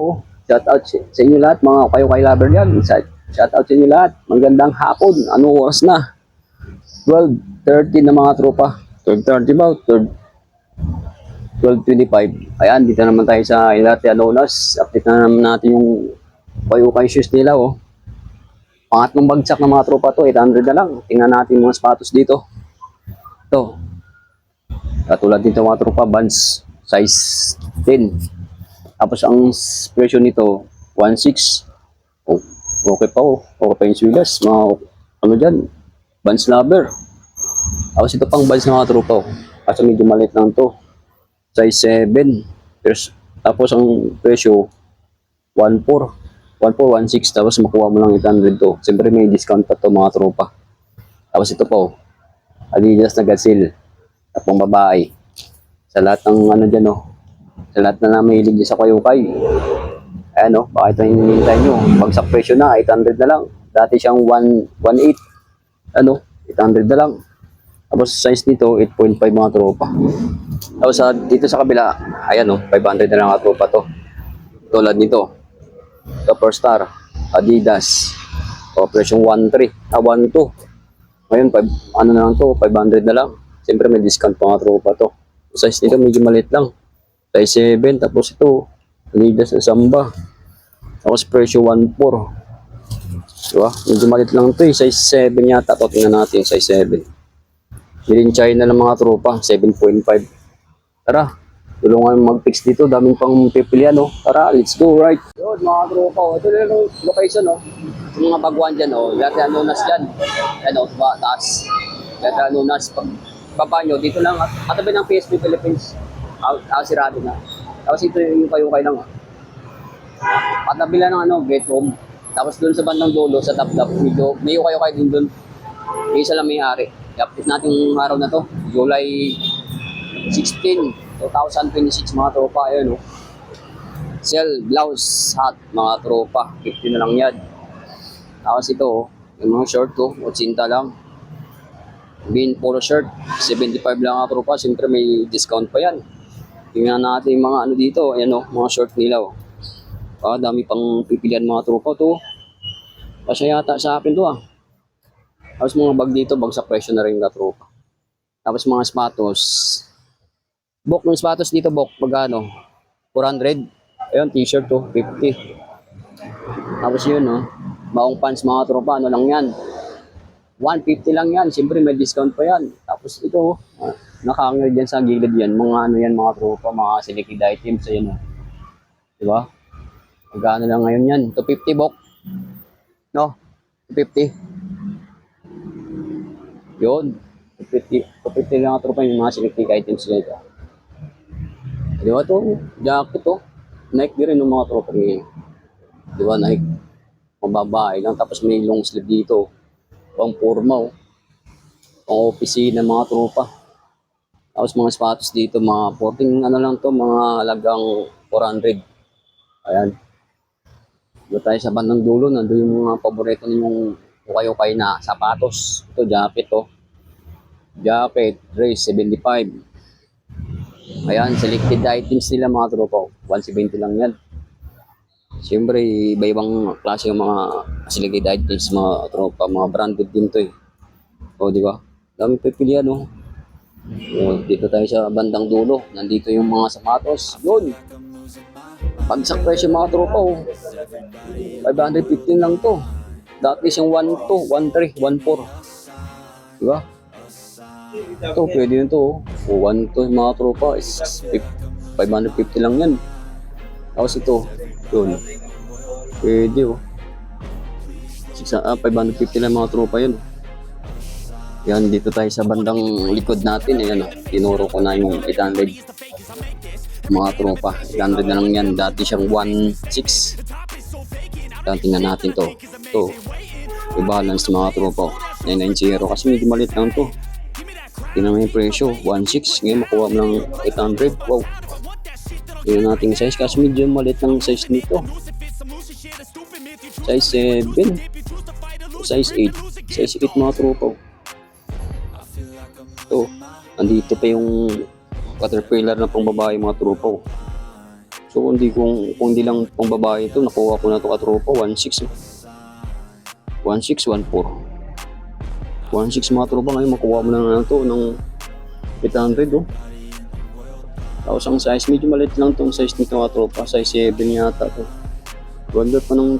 po. Shout out sa inyo lahat, mga kayo lover yan. Shout out sa inyo lahat. Magandang hapon. Anong oras na? 12:30 na mga tropa. 12:30 ba? 12:25. Ayan, dito naman tayo sa Ilate Anonas. Update na naman natin yung kayo shoes nila, oh. Pangatlong bagsak ng mga tropa to, 800 na lang. Tingnan natin mga sapatos dito. Ito. Katulad dito mga tropa, Vans size 10. Tapos ang presyo nito, 1.6. Oh, okay pa, oh. Okay pa yung swilas. Mga, ano dyan, Vans lover. Tapos ito pang Vans na mga tropa, oh. Kasi medyo maliit lang to. Size 7. Tapos ang presyo, 1.4. 1.6, tapos makuha mo lang 800 to. Siyempre may discount pa to mga tropa. Tapos ito po, Adidas na Gazelle. Tapong babae. Sa lahat ng ano dyan, oh. Sa lahat na mahilig sa kayukay. Ayan, oh, bakit ang hinihintay nyo? Bagsak presyo na, 800 na lang. Dati siyang 1.8. Ano, 800 na lang. Tapos size nito, 8.5 mga tropa. Tapos dito sa kabila, ayan, oh, 500 na lang mga tropa to. Tulad nito. Superstar, Adidas, o presyong 1.3, 1.2. Ngayon, ano na lang to, 500 na lang. Siyempre may discount pa mga tropa to. Size nito medyo maliit lang. Size 7, tapos ito, Adidas na Samba. Tapos presyo 1.4. Diba? Medyo maliit lang to, size 7 yata. Ito, tingnan natin, size 7. Made in China ng mga tropa, 7.5. Tara, tulungan mag-fix dito, daming pang pipilian, oh. Tara, let's go, right? Yun, mga tropa, oh. Ito na yung location, oh. Yung mga baguhan dyan, oh. Ilate Anonas dyan. Yan, oh, diba, taas. Ilate Anonas. Pag baba nyo, dito lang, katabi ng PSP Philippines. Sirado na. Tapos ito yung kayo lang, oh. Katabi lang ng, ano, gate home. Tapos doon sa bandang dulo, sa top-top, medyo, may kayo din doon. May isa lang may-ari. I-update natin yung araw na to. July 16, 2026 mga tropa, ayun, oh. Sell, blouse, hat, mga tropa, 50 na lang yan. Tapos ito, oh, yung mga short ko, 80 lang. Bean polo shirt, 75 lang mga tropa, siyempre may discount pa yan. Tingnan natin yung mga ano dito, ayan, oh, mga short nila, oh. Dami pang pipilian mga tropa to. Kasi yata sa akin to, ah. Tapos mga bag dito, bag sa presyo na rin mga tropa. Tapos mga sapatos, Bok ng sapatos dito, Bok, magkano? 400. Ayun, t-shirt to, 50. Tapos yun, no? Baong pants mga tropa, ano lang yan? 150 lang yan. Siyempre may discount pa yan. Tapos ito, nakahangir dyan sa gilid yan. Mga ano yan, mga tropa, mga selected items. Ayun, no? Diba? Magkano lang ngayon yan? 250, Bok. No? 250. Yun. 250 lang mga tropa yung mga selected items dito. Di ba ito? Jacket to. Nike din rin ng mga tropa ngayon. Di ba Nike? Mababae lang. Tapos may long sleeve dito. Pang forma, oh. Pang opisina ng mga tropa. Tapos mga sapatos dito. Mga 14 ano lang to. Mga halagang 400. Ayan. Dito tayo sa bandang dulo. Nandun yung mga paborito ninyong ukay-ukay na sapatos. Ito jacket to. Jacket. Dress 75. Ayan, selected items nila mga tropa. 170 lang yan. Siyempre, iba-ibang klase yung mga selected items mga tropa. Mga branded din to, eh. O, di ba? Dami pipilian, oh. O, dito tayo sa bandang dulo. Nandito yung mga sapatos. Yun. Pagsak presyo mga tropa, oh. 515 lang to. Dati siyang 1.2, 1.3, 1.4. Di ba? Ito, pwede yun to. 1.2 mga tropa. 550 lang yan. Tapos ito, yun. Pwede, oh. 550 lang mga tropa yun. Yan, dito tayo sa bandang likod natin. Ayan, oh. Tinuro ko na yung 800. Mga tropa. 800 na lang yan. Dati siyang 1.6. Yan, tingnan natin to. Ito. I-balance mga tropa. 990 kasi medyo maliit lang to. Tingnan mo yung presyo. 1.6. Ngayon makuha mo ng 800. Wow. Tingnan natin yung size kasi medyo maliit lang size nito. Size 7. Size 8. Size 8 mga tropa. Ito. Andito pa yung caterpillar na pang babae mga tropa. So kung di lang pang babae ito, nakuha ko na ito katropa, 1.6. 1.6, 1.4. 1.6 mga tropa, ngayon makuha mo na ito ng 800 oh. Tapos ang size, medyo maliit lang itong size nito mga tropa, size 7 yata ito. Ganda pa ng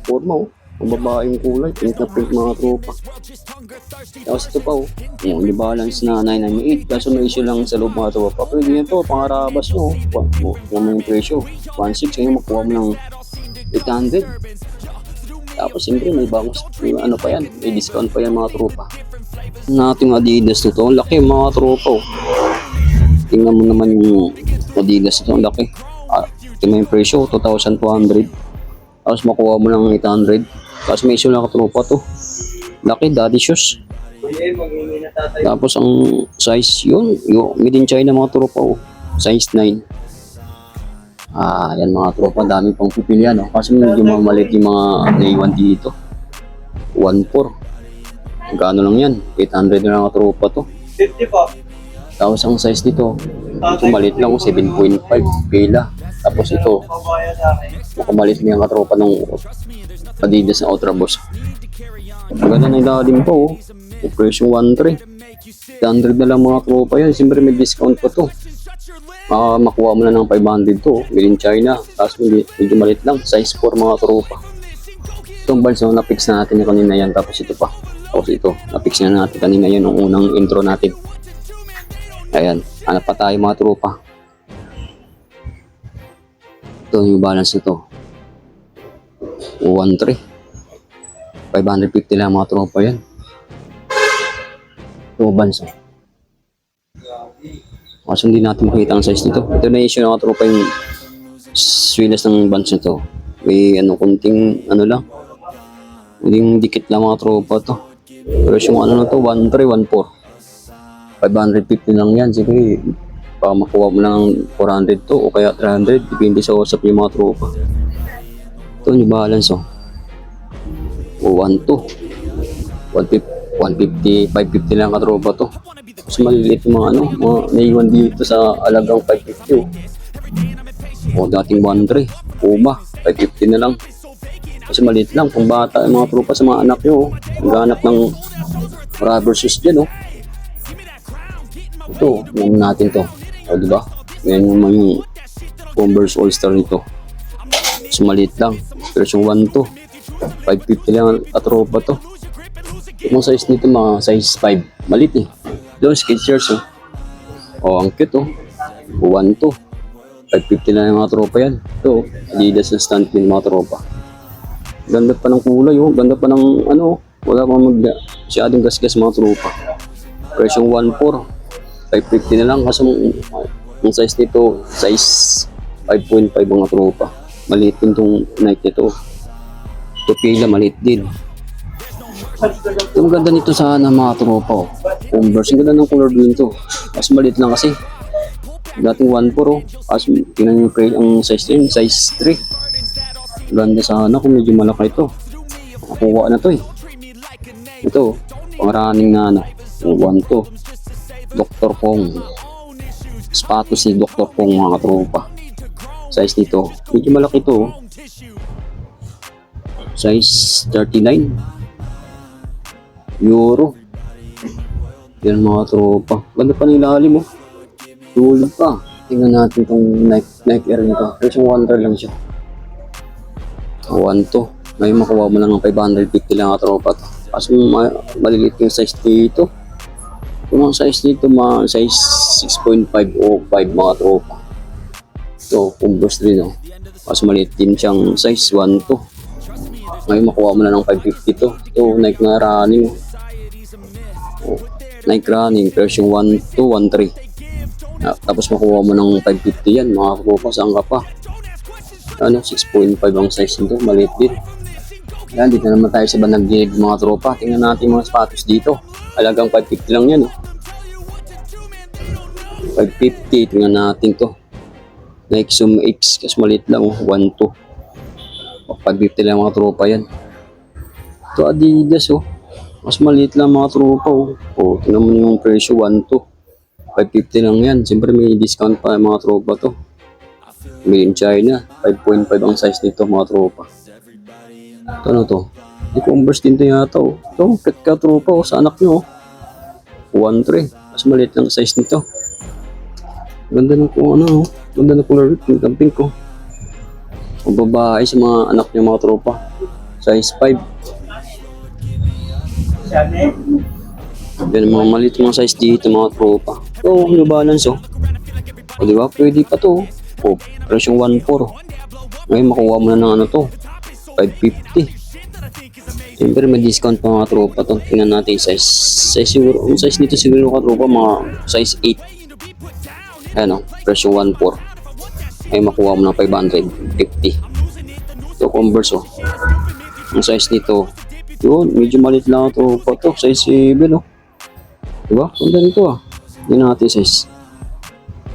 forma oh. Ang babaeng kulay, pink na pink mga tropa. Tapos ito pa oh, yung New Balance na 998, kaso may issue lang sa loob mga tropa. Pwede nyo ito, pangarabas mo, kung may presyo, 1.6, ngayon makuha mo ng 800. Tapos siyempre may bagong ano pa yan, may discount pa yan mga tropa. Nating Adidas nito, ang laki mga tropa oh. Tingnan mo naman yung Adidas nito, ang laki. Tingnan yung presyo, 2,200. Tapos makuha mo ng 800. Tapos may issue lang katropa to. Laki, daddy shoes. Tapos ang size yun, yung made in China mga tropa oh. Size 9. Yan mga tropa, dami pang pipilian oh. Kasi medyo mamalit yung mga naiwan dito. 1.4. Magkano lang yan? 800 na lang mga tropa to. 50 po. Tapos ang size dito, ito maliit lang 7.5 pila. Tapos ito, makamalit mo yung katropa ng Adidas na Ultra Boost. Maganda na yung lalim po oh. Presyo 1.3. 100 na lang mga tropa yan. Siyempre may discount pa to. Makuha mo na ng 500 to. Made in China. Tapos medyo maliit lang. Size 4 mga tropa. Itong bands na na-fix na natin kanina yan. Tapos ito pa. Tapos ito. Na-fix na natin kanina yan. Ang unang intro natin. Ayan. Hanap pa tayo mga tropa. Ito yung balance nito. 1.3. 550 lang mga tropa yan. Ito bands. Kasi hindi natin makita ang size nito. Ito na issue ng mga tropa yung swilas ng bands nito. May kunting lang. Yung dikit lang mga tropa to. Pero yung na to, 1.3, 1.4. 550 lang yan. Sige, baka makuha mo lang 400 to o kaya 300. Depende sa usap yung mga tropa. Ito yung balance 1.2. 150, 550 lang katropa to. Mas maliliit yung mga naiwan dito sa alagang 550 o dating 1.3. Puma, 550 na lang. Kasi maliit lang kung bata yung mga tropa sa mga anak nyo. Maghanap ng rubber shoes dyan Ito, naman natin to. O diba? Yan yung Converse All-Star nito. Mas maliit lang. Pero yung 1.2, 550 lang katropa to. Yung size nito mga size 5. Maliit Doon Skechers ang cute 1.2. 550 lang yung mga tropa yan. Ito Adidas na stand pin mga tropa. Ganda pa ng kulay Ganda pa ng wala pa masyadong gasgas mga tropa. Presyong 1.4. 550 na lang kasi yung size nito size 5.5 mga tropa. Maliit din itong Nike nito. Ito pila maliit din. Yung ganda nito sana mga tropa Converse, ang ganda ng color green to. Mas maliit lang kasi. Dating 1.4 Kasi tingnan yung ang size din, size 3. Ganda sana kung medyo malaki ito. Nakuha na to Ito, pang running na 1.2. Dr. Pong. Sapatos ni Dr. Pong mga tropa. Size nito, medyo malaki ito size 39 euro. Yan mga tropa. Ganda pa ng ilalim Tulad pa. Tingnan natin itong Nike Air nito. Pero yung 1 lang siya. 1.2. Ngayon makuha mo lang ng 550 lang mga tropa. Kasi maliliit yung size dito. Yung mga size dito, mga size 6.5 o 5 mga tropa. Ito, Converse rin Kasi maliit din siyang size 1.2. Ngayon makuha mo na ng 550 to. Ito, Nike na running. Nike running, version 1.2, 1.3. Tapos makuha mo ng 550 yan. Mga tropa, saan ka pa? 6.5 ang size nito. Maliit din. Yan, dito naman tayo sa bandang gilid mga tropa. Tingnan natin mga sapatos dito. Halagang 550 lang yan 550, tingnan natin to. Nike Zoom X, kasi maliit lang 1.2. 550 lang mga tropa yan. Ito Adidas mas maliit lang mga tropa tingnan mo yung presyo 1.2. 550 lang yan. Siyempre may discount pa mga tropa to. Made in China. 5.5 ang size nito mga tropa. Ito ano to? I-converse din to yata oh. Ito, pet ka tropa oh, sa anak nyo oh. 1.3. Mas maliit lang size nito. Ganda ng kung ano oh. Ganda ng color ng pink ko. Oh. Ang babae sa mga anak niya mga tropa. Size 5. Yan mga maliit mga size dito mga tropa. Ito, New Balance oh. O diba? Pwede pa to. O, presyong 1.4. Ngayon makuha mo na ng ano to. 550. Siyempre may discount pa mga tropa to. Tingnan natin yung size. Siguro, ang size nito siguro mga tropa mga size 8. Ayan o, presyong 1.4. Ngayon makuha mo ng 550. Ito Converse o. Ang size nito. Yun, medyo maliit lang ito pa to. Size 7 o. Diba? Ganda nito ah. Tingnan natin size.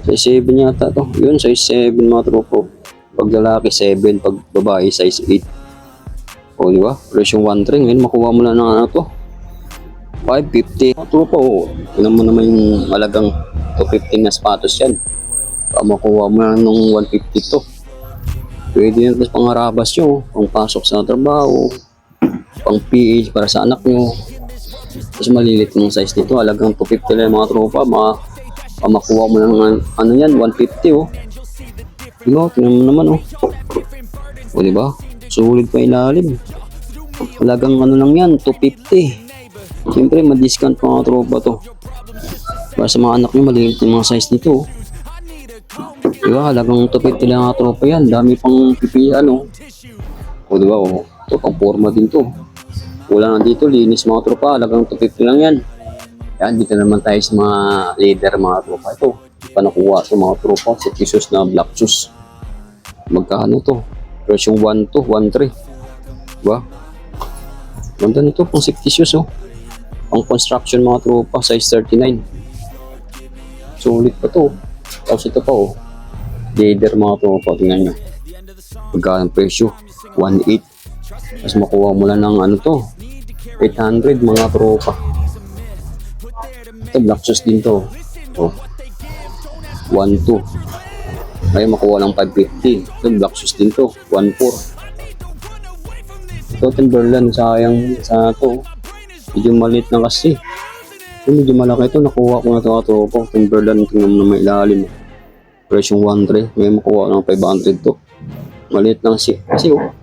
Size 7 yata to. Yun, size 7 mga tropo. Pag lalaki 7, pag babae size 8. O, di ba? Presyong 1.3. Ngayon, makuha mo na ng ano to. 550. Mga tropo, o. Tingnan mo naman yung malagang 250 na sapatos yan. Makuha mo na ng 150 to. Pwede na ito pang harabas nyo. Pang pasok sa trabaho. Pang PH para sa anak nyo. Tapos malilit yung size nito. Halagang 250 lang mga tropa. Makuha mo ng ano yan, 150 oh. Diba? Tingnan mo naman oh. O diba? Sulit pa ilalim. Halagang ano lang yan, 250. Siyempre, ma-discount pa mga tropa to. Para sa mga anak nyo, malilit yung mga size nito oh. Diba? Halagang 250 lang mga tropa yan. Dami pang pipilian oh. O diba? Oh. Ito, pang forma din to. Wala na dito, linis mga tropa. Halagang 250 lang yan. Yan, dito naman tayo sa mga leader mga tropa. Ito, panakuha sa mga tropa. Sa Jesus na black shoes. Magkano to? Presyong 1 to 1.3. Diba? Ganda nito, pang safety shoes oh. Pang construction mga tropa, size 39. Sulit pa to. Tapos ito pa oh. Leader mga tropa, tingnan nyo. Magkano presyo? 1.8. Tapos makuha mo lang ng ano to. 800 mga tropa. Ito, black shoes din to. Oh. 1.2. Ngayon makuha ng 550. Ito, black shoes din to. 1.4. Ito, Timberland. Sayang sa to. Medyo maliit na kasi. Ito, medyo malaki ito. Nakuha ko na ito. Ito, Timberland. Tingnan mo na may ilalim. Presyong 1.3. Ngayon makuha ng 500 to. Maliit lang kasi oh.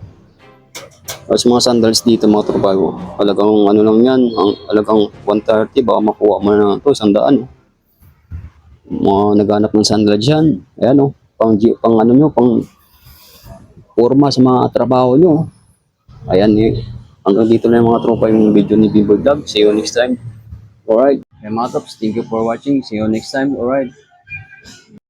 Tapos mga sandals dito mga tropa ko. Halagang ano lang yan. Halagang 130. Baka makuha mo na ito. 100. Mga naghanap ng sandals dyan. Ayan o. Pang ano nyo. Pang forma sa mga trabaho nyo. Ayan eh. Hanggang dito na yung mga tropa yung video ni Bimbo Vlog. See you next time. Alright. Mga tops. Thank you for watching. See you next time. Alright.